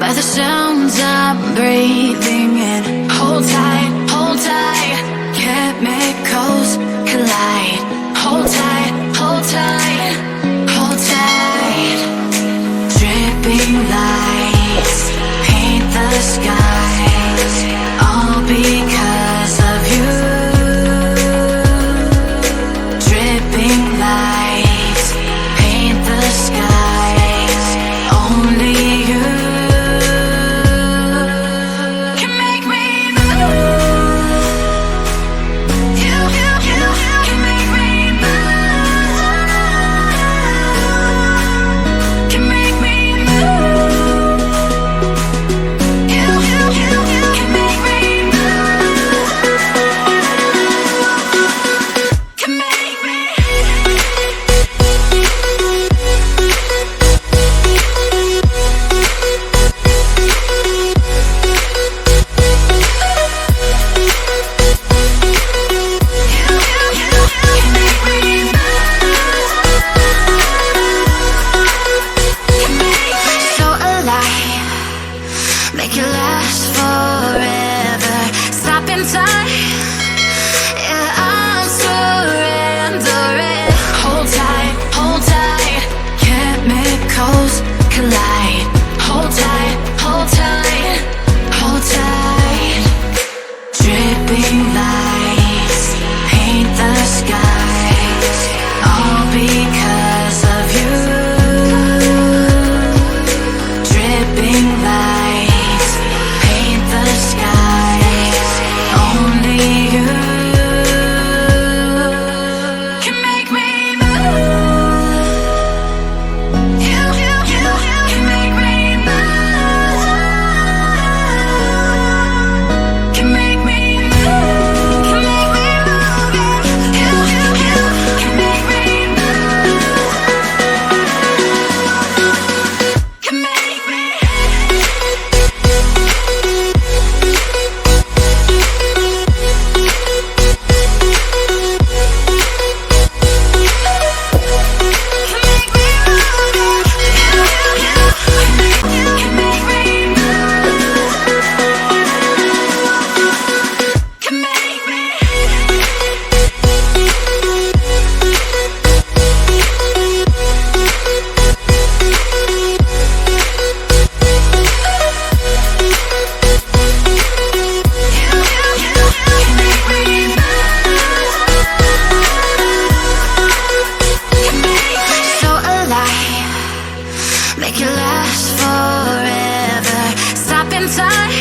by the sounds I'm breathing in. Hold tight, chemicals collide. Hold tight, hold tight, hold tight. Dripping lights paint the skies, all because of you. Dripping lights paint the skies, only you can make me move. You can make me move. Can make me move. You can make me move. Can make me. So alive, make it last forever. Stop in time, yeah, I'm surrendering. Hold tight, chemicals collide. Hold tight, hold tight, hold tight. Dripping lights paint the skies, all because of you. Dripping lights paint the skies, only you can make me move. You can make me move. Can make me move. Can make me move. You can make me move. Can make me. So alive, make it last forever. Stop in time,